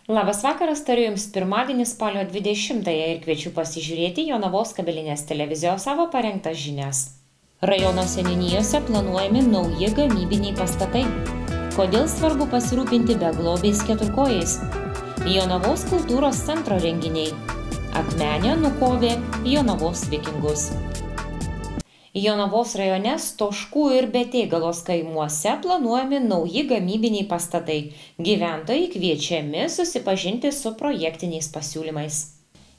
Labas vakaras, tariu Jums pirmadienį spalio 20-ąją ir kviečiu pasižiūrėti Jonavos kabelinės televizijos savo parengtas žinias. Rajono seniūnijose planuojami nauji gamybiniai pastatai. Kodėl svarbu pasirūpinti beglobiais keturkojais? Jonavos kultūros centro renginiai. Akmenė nukovė Jonavos vikingus. Jonavos rajone Stoškų ir Betėgalos kaimuose planuojami nauji gamybiniai pastatai. Gyventojai kviečiami susipažinti su projektiniais pasiūlymais.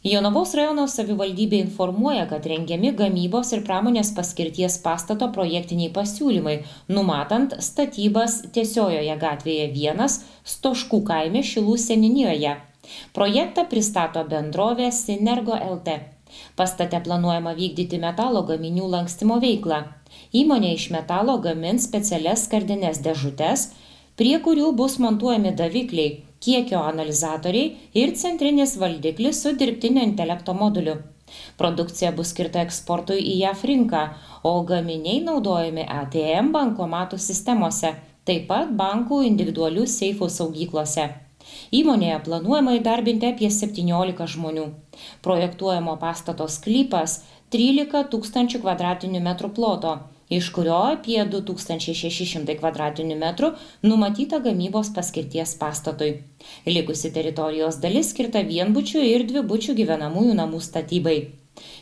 Jonavos rajono savivaldybė informuoja, kad rengiami gamybos ir pramonės paskirties pastato projektiniai pasiūlymai, numatant statybas Tiesiojoje gatvėje 1, Stoškų kaime Šilų seniūnijoje. Projektą pristato bendrovė Sinergo LT. Pastate planuojama vykdyti metalo gaminių lankstymo veiklą. Įmonė iš metalo gamins specialias skardines dėžutes, prie kurių bus montuojami davikliai, kiekio analizatoriai ir centrinis valdiklis su dirbtinio intelekto moduliu. Produkcija bus skirta eksportui į JAF rinką, o gaminiai naudojami ATM bankomatų sistemose, taip pat bankų individualių seifų saugyklose. Įmonėje planuojama įdarbinti apie 17 žmonių. Projektuojamo pastato sklypas 13 000 m2 ploto, iš kurio apie 2600 m2 numatyta gamybos paskirties pastatui. Likusi teritorijos dalis skirta vienbučių ir dvibučių gyvenamųjų namų statybai.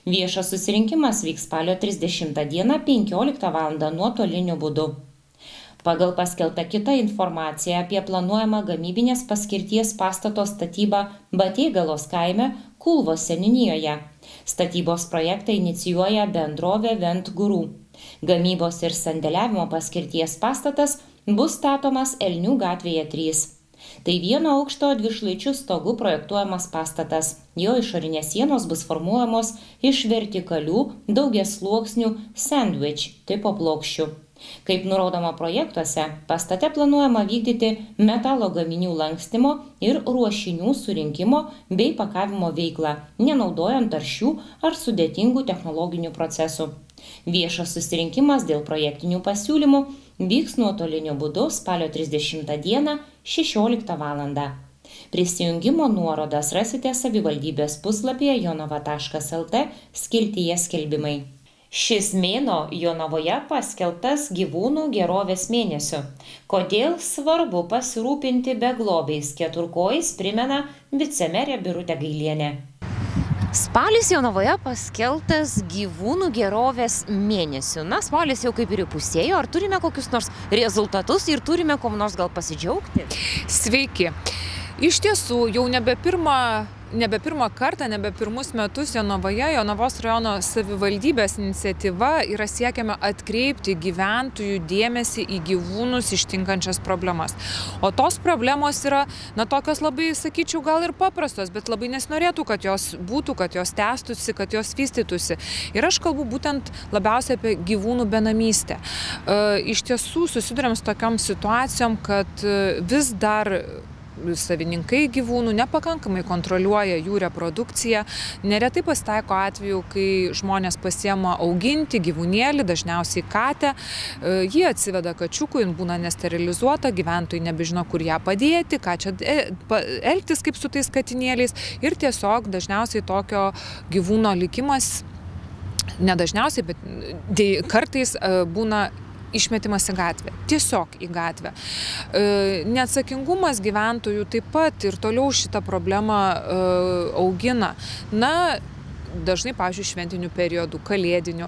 Viešas susirinkimas vyks spalio 30 dieną 15 val. Nuotoliniu būdu. Pagal paskelbtą kitą informaciją apie planuojamą gamybinės paskirties pastato statybą Betėgalos kaime Kulvos seniūnijoje. Statybos projektą inicijuoja bendrovė Vent Guru. Gamybos ir sandėliavimo paskirties pastatas bus statomas Elnių gatvėje 3. Tai vieno aukšto dvišlaičių stogų projektuojamas pastatas. Jo išorinės sienos bus formuojamos iš vertikalių daugiasluoksnių sandwich tipo plokščių. Kaip nurodoma projektuose, pastate planuojama vykdyti metalo gaminių lankstymo ir ruošinių surinkimo bei pakavimo veiklą, nenaudojant taršių ar sudėtingų technologinių procesų. Viešas susirinkimas dėl projektinių pasiūlymų vyks nuotoliniu būdu spalio 30 dieną 16 val. Prisijungimo nuorodas rasite savivaldybės puslapyje jonava.lt skiltyje skelbimai. Šis mėnuo Jonavoje paskelbtas gyvūnų gerovės mėnesiu. Kodėl svarbu pasirūpinti beglobiais keturkojais, primena vicemerė Birutė Gailienė. Spalis Jonavoje paskelbtas gyvūnų gerovės mėnesiu. Na, spalis jau kaip ir įpusėjo. Ar turime kokius nors rezultatus ir turime kom nors gal pasidžiaugti? Sveiki. Iš tiesų, jau nebe pirmą kartą, nebe pirmus metus Jonavoje, Jonavos rajono savivaldybės iniciatyva yra siekiama atkreipti gyventojų dėmesį į gyvūnus ištinkančias problemas. O tos problemos yra, tokios labai, sakyčiau, gal ir paprastos, bet labai nesinorėtų, kad jos būtų, kad jos tęstųsi, kad jos vystytųsi. Ir aš kalbu būtent labiausiai apie gyvūnų benamystę. Iš tiesų susiduriam su tokiom situacijom, kad vis dar savininkai gyvūnų nepakankamai kontroliuoja jų reprodukciją. Neretai pasitaiko atveju, kai žmonės pasiema auginti gyvūnėlį, dažniausiai katę, jį atsiveda kačiukų, jin būna nesterilizuota, gyventojai nebežino, kur ją padėti, ką čia elgtis kaip su tais katinėliais ir tiesiog dažniausiai tokio gyvūno likimas, nedažniausiai, bet kartais būna išmetimas į gatvę, tiesiog į gatvę. Neatsakingumas gyventojų taip pat ir toliau šitą problemą augina. Dažnai, pavyzdžiui, šventinių periodų, kalėdinių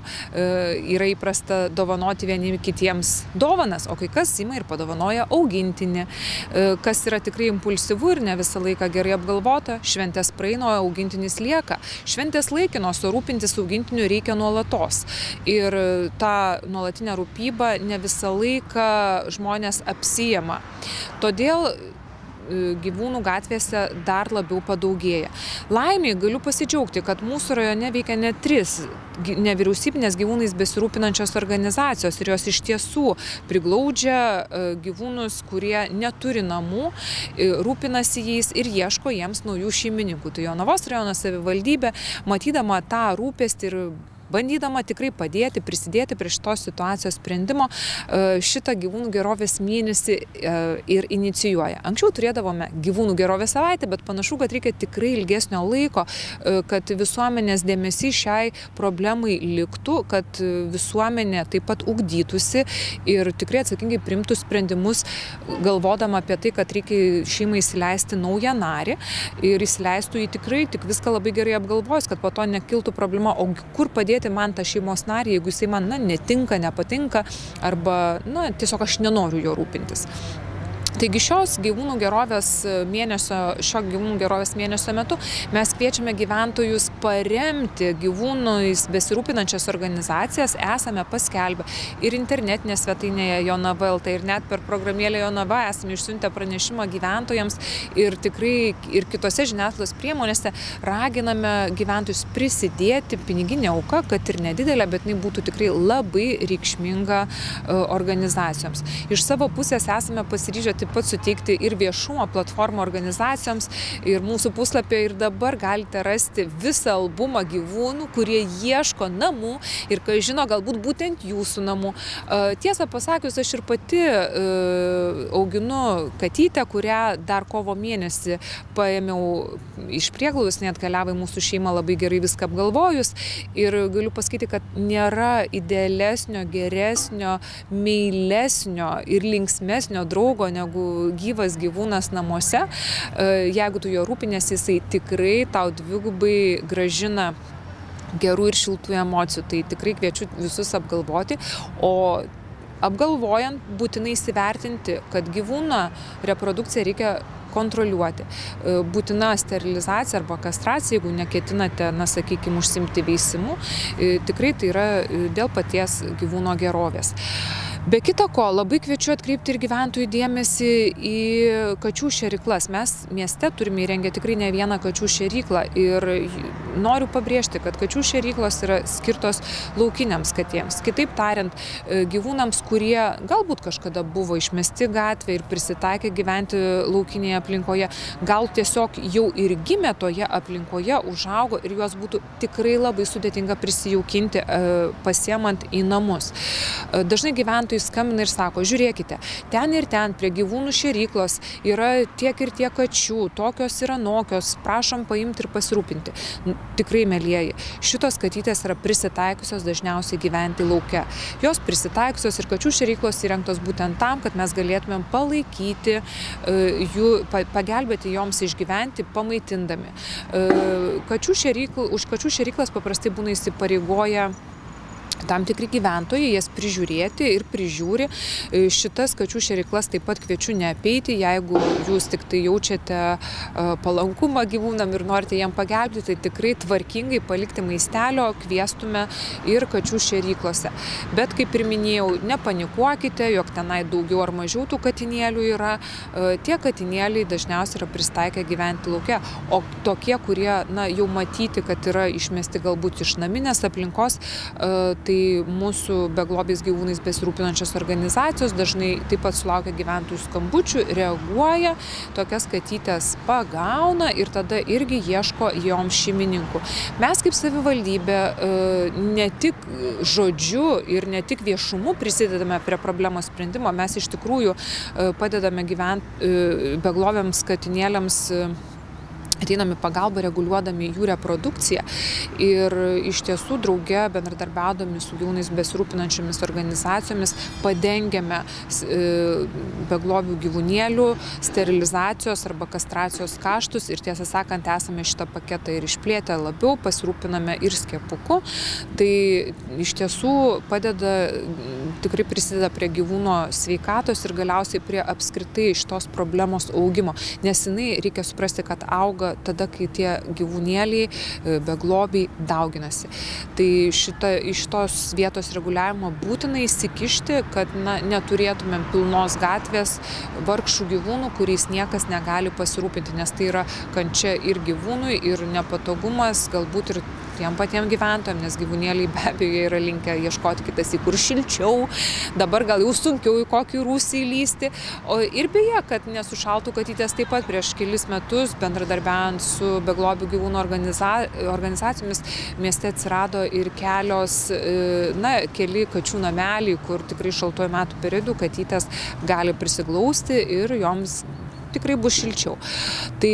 yra įprasta dovanoti vieni kitiems dovanas, o kai kas ima ir padovanoja augintinį, kas yra tikrai impulsyvu ir ne visą laiką gerai apgalvota. Šventės praeina, o augintinis lieka. Šventės laikinos, o rūpintis augintiniu reikia nuolatos. Ir tą nuolatinę rūpybą ne visą laiką žmonės apsijema. Todėl gyvūnų gatvėse dar labiau padaugėja. Laimiai galiu pasidžiaugti, kad mūsų rajone veikia net 3 nevyriausybinės gyvūnais besirūpinančios organizacijos ir jos iš tiesų priglaudžia gyvūnus, kurie neturi namų, rūpinasi jais ir ieško jiems naujų šeimininkų. Tai Jonavos rajono savivaldybė, matydama tą rūpestį ir bandydama tikrai padėti, prisidėti prie šitos situacijos sprendimo, šitą gyvūnų gerovės mėnesį ir inicijuoja. Anksčiau turėdavome gyvūnų gerovės savaitę, bet panašu, kad reikia tikrai ilgesnio laiko, kad visuomenės dėmesys šiai problemai liktų, kad visuomenė taip pat ugdytųsi ir tikrai atsakingai priimtų sprendimus, galvodama apie tai, kad reikia šeimai įsileisti naują narį ir įsileistų jį tikrai tik viską labai gerai apgalvojus, kad po to nekiltų problema, o kur padėti man tą šeimos narį, jeigu jisai man netinka, nepatinka arba tiesiog aš nenoriu jo rūpintis. Taigi šio gyvūnų gerovės mėnesio metu mes kviečiame gyventojus paremti gyvūnais besirūpinančias organizacijas. Esame paskelbę ir internetinėje svetainėje Jonava LT ir net per programėlę Jonava esame išsiuntę pranešimą gyventojams ir tikrai ir kitose žiniasklaidos priemonėse raginame gyventojus prisidėti piniginę auką, kad ir nedidelę, bet jinai būtų tikrai labai reikšminga organizacijoms. Iš savo pusės esame pasiryžę taip pat suteikti ir viešumo platformą organizacijoms ir mūsų puslapyje ir dabar galite rasti visą albumą gyvūnų, kurie ieško namų ir kai žino galbūt būtent jūsų namų. Tiesą pasakius, aš ir pati auginu katytę, kurią dar kovo mėnesį paėmiau iš prieglaudos, net atkeliavo į mūsų šeimą labai gerai viską apgalvojus ir galiu pasakyti, kad nėra idealesnio, geresnio, meilesnio ir linksmesnio draugo negu gyvas gyvūnas namuose. Jeigu tu jo rūpinėsi, jisai tikrai tau dvigubai gražina gerų ir šiltų emocijų. Tai tikrai kviečiu visus apgalvoti, o apgalvojant būtinai įsivertinti, kad gyvūno reprodukciją reikia kontroliuoti. Būtina sterilizacija arba kastracija, jeigu neketinate, sakykime, užsimti veisimu, tikrai tai yra dėl paties gyvūno gerovės. Be kita ko, labai kviečiu atkreipti ir gyventojų dėmesį į kačių šėryklas. Mes mieste turime įrengę tikrai ne vieną kačių šėryklą ir noriu pabrėžti, kad kačių šėryklos yra skirtos laukiniams katėms. Kitaip tariant, gyvūnams, kurie galbūt kažkada buvo išmesti gatvėje ir prisitaikė gyventi laukinėje aplinkoje, gal tiesiog jau ir gimė toje aplinkoje, užaugo ir juos būtų tikrai labai sudėtinga prisijaukinti, pasiemant į namus. Dažnai gyventojai skambina ir sako, žiūrėkite, ten ir ten prie gyvūnų šėryklos yra tiek ir tiek kačių, tokios ir anokios, prašom paimti ir pasirūpinti. Tikrai, mielieji, šitos katytės yra prisitaikiusios dažniausiai gyventi lauke. Jos prisitaikiusios ir kačių šėryklos įrengtos būtent tam, kad mes galėtumėm palaikyti jų, pagelbėti joms išgyventi, pamaitindami. Už kačių šėryklas paprastai būna įsipareigoję tam tikri gyventojai, jas prižiūrėti ir prižiūri. Šitas kačių šėryklas taip pat kviečiu neapeiti, jeigu jūs tik tai jaučiate palankumą gyvūnam ir norite jam pagelbėti, tai tikrai tvarkingai palikti maistelio kviestume ir kačių šėryklose. Bet kaip ir minėjau, nepanikuokite, jog tenai daugiau ar mažiau tų katinėlių yra. Tie katinėliai dažniausiai yra pristaikę gyventi lauke, o tokie, kurie jau matyti, kad yra išmesti galbūt iš naminės aplinkos, tai mūsų beglobiais gyvūnais besirūpinančios organizacijos dažnai taip pat sulaukia gyventojų skambučių, reaguoja, tokias katytės pagauna ir tada irgi ieško joms šeimininkų. Mes kaip savivaldybė ne tik žodžiu ir ne tik viešumu prisidedame prie problemos sprendimo, mes iš tikrųjų padedame beglobiams katinėliams, ateinami pagalba reguliuodami jų reprodukciją ir iš tiesų drauge bendradarbiaudami su gyvūnais besirūpinančiomis organizacijomis padengiame beglobių gyvūnėlių sterilizacijos arba kastracijos kaštus ir tiesą sakant esame šitą paketą ir išplėtę labiau, pasirūpiname ir skiepuku. Tai iš tiesų tikrai prisideda prie gyvūno sveikatos ir galiausiai prie apskritai šitos problemos augimo, nes jinai reikia suprasti, kad auga tada, kai tie gyvūnėliai, beglobiai dauginasi. Tai iš tos vietos reguliavimo būtina įsikišti, kad neturėtumėm pilnos gatvės vargšų gyvūnų, kuriais niekas negali pasirūpinti, nes tai yra kančia ir gyvūnui, ir nepatogumas, galbūt ir tiem patiem gyventojam, nes gyvūnėliai be abejo yra linkę ieškoti kitas į kur šilčiau, dabar gal jau sunkiau į kokį rūsį įlysti. Ir beje, kad nesušaltų katytės taip pat prieš kelis metus, bendradarbiaujant su beglobių gyvūnų organizacijomis, mieste atsirado ir keli kačių nameliai, kur tikrai šaltuoju metų periodu katytės gali prisiglausti ir joms tikrai bus šilčiau. Tai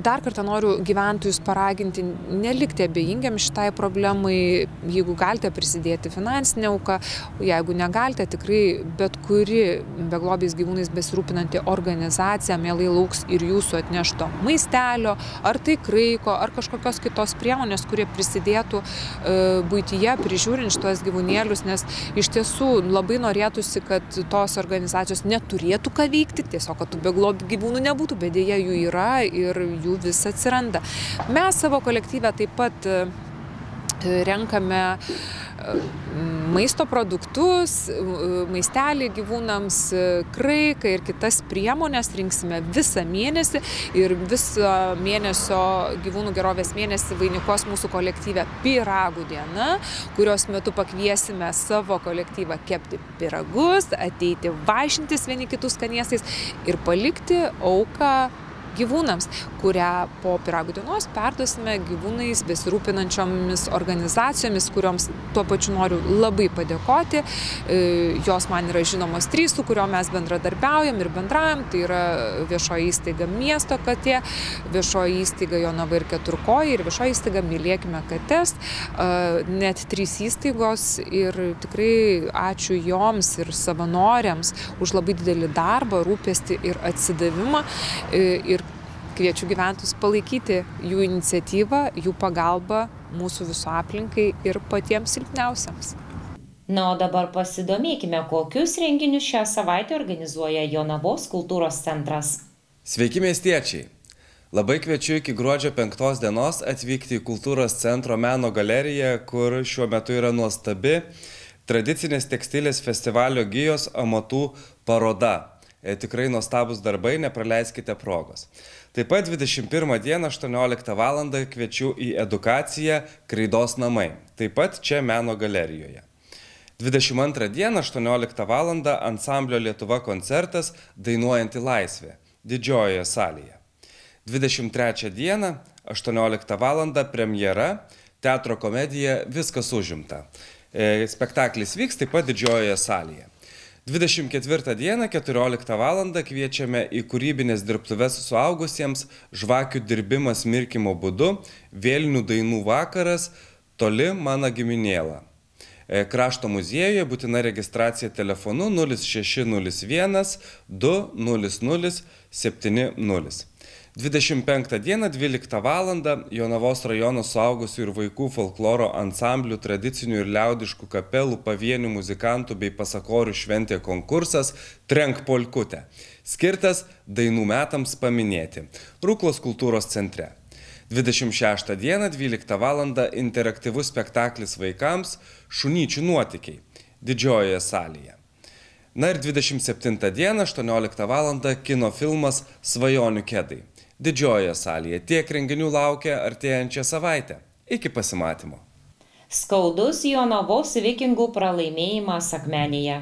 dar kartą noriu gyventojus paraginti, nelikti abejingiam šitai problemai, jeigu galite prisidėti finansinę auką, jeigu negalite, tikrai bet kuri beglobiais gyvūnais besirūpinanti organizacija mielai lauks ir jūsų atnešto maistelio, ar tai kraiko, ar kažkokios kitos priemonės, kurie prisidėtų buityje prižiūrint šitos gyvūnėlius, nes iš tiesų labai norėtųsi, kad tos organizacijos neturėtų ką veikti, tiesiog kad tų beglobių gyvūnų nebūtų, bet deja jų yra ir jų vis atsiranda. Mes savo kolektyve taip pat renkame maisto produktus, maistelį gyvūnams, kraiką ir kitas priemonės rinksime visą mėnesį ir visą mėnesio gyvūnų gerovės mėnesį vainikuos mūsų kolektyve pyragų diena, kurios metu pakviesime savo kolektyvą kepti pyragus, ateiti vaišintis vieni kitų skaniesais ir palikti auką gyvūnams, kurią po pyragų dienos perduosime gyvūnais besirūpinančiomis organizacijomis, kurioms tuo pačiu noriu labai padėkoti. Jos man yra žinomos 3, su kuriuo mes bendradarbiaujam ir bendraujam. Tai yra viešoji įstaiga Miesto katė, viešoji įstaiga Jonava ir Keturkojai ir viešoji įstaiga Mylėkime kates. Net 3 įstaigos ir tikrai ačiū joms ir savanoriams už labai didelį darbą, rūpestį ir atsidavimą. Ir kviečiu gyventojus palaikyti jų iniciatyvą, jų pagalbą mūsų visų aplinkai ir patiems silpniausiams. Na, o dabar pasidomėkime, kokius renginius šią savaitę organizuoja Jonavos kultūros centras. Sveiki miestiečiai! Labai kviečiu iki gruodžio 5 dienos atvykti į kultūros centro meno galeriją, kur šiuo metu yra nuostabi tradicinės tekstilės festivalio gijos amatų paroda. Tikrai nuostabus darbai, nepraleiskite progos. Taip pat 21 dieną 18 val. Kviečiu į edukaciją Kreidos namai, taip pat čia meno galerijoje. 22 dieną 18 val. Ansamblio Lietuva koncertas Dainuojanti laisvė didžiojoje salėje. 23 dieną 18 val. Premjera teatro komedija Viskas užimta. Spektaklis vyks taip pat didžiojoje salėje. 24 dieną 14 val. Kviečiame į kūrybinės dirbtuves suaugusiems žvakių dirbimas mirkymo būdu, vėlinių dainų vakaras Toli mano giminėla. Krašto muziejuje būtina registracija telefonu 0601 200 70. 25 dieną 12 val. Jonavos rajono suaugusių ir vaikų folkloro ansamblių, tradicinių ir liaudiškų kapelų, pavienių muzikantų bei pasakorių šventė konkursas Trenk polkutę, skirtas dainų metams paminėti Ruklos kultūros centre. 26 dieną 12 val. Interaktyvus spektaklis vaikams Šunyčių nuotykiai didžiojoje salėje. Na ir 27 dieną 18 val. Kino filmas Svajonių kedai didžiojoje salėje. Tiek renginių laukia artėjančią savaitę. Iki pasimatymo. Skaudus Jonavos Vikingų pralaimėjimas Akmenėje.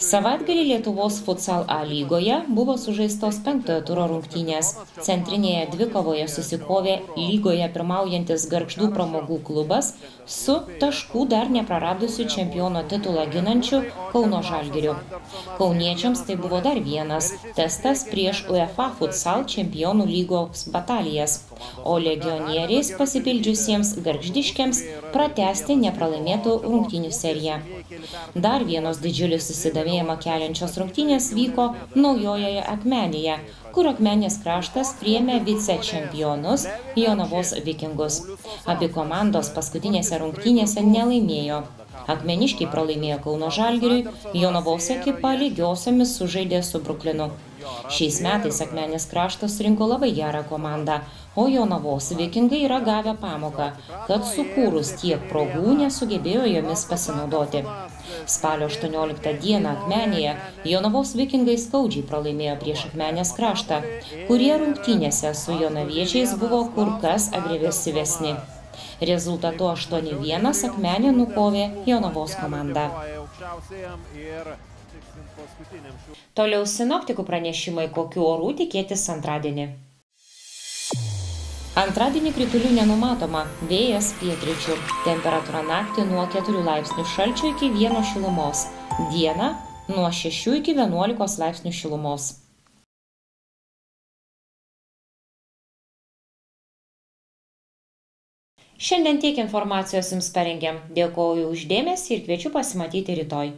Savaitgalį Lietuvos futsal A lygoje buvo sužaistos 5-ojo turo rungtynės. Centrinėje dvikovoje susikovė lygoje pirmaujantis Gargždų pramogų klubas su taškų dar nepraradusiu čempiono titulą ginančiu Kauno Žalgiriu. Kauniečiams tai buvo dar vienas testas prieš UEFA futsal čempionų lygos batalijas, o legionieriais pasipildžiusiems gargždiškiams pratęsti nepralaimėtų rungtynių seriją. Dar vienos didžiulis susidomėjimą keliančios rungtynės vyko Naujojoje Akmenėje, kur Akmenės kraštas priėmė vicečempionus Jonavos Vikingus. Abi komandos paskutinėse rungtynėse nelaimėjo. Akmeniškiai pralaimėjo Kauno Žalgiriui, Jonavos ekipa lygiosiomis sužaidė su Bruklinu. Šiais metais Akmenės kraštas rinko labai gerą komandą, o Jonavos Vikingai yra gavę pamoką, kad sukūrus tiek progų nesugebėjo jomis pasinaudoti. Spalio 18 dieną Akmenėje Jonavos Vikingai skaudžiai pralaimėjo prieš Akmenės kraštą, kurie rungtynėse su jonaviečiais buvo kur kas agresyvesni. Rezultatu 8-1 Akmenę nukovė Jonavos komanda. Toliau sinoptikų pranešimai, kokių orų tikėtis antradienį. Antradienį kritulių nenumatoma, vėjas pietryčių, temperatūra naktį nuo 4 laipsnių šalčio iki 1 šilumos, dieną nuo 6 iki 11 laipsnių šilumos. Šiandien tiek informacijos jums parengėm. Dėkoju už dėmesį ir kviečiu pasimatyti rytoj.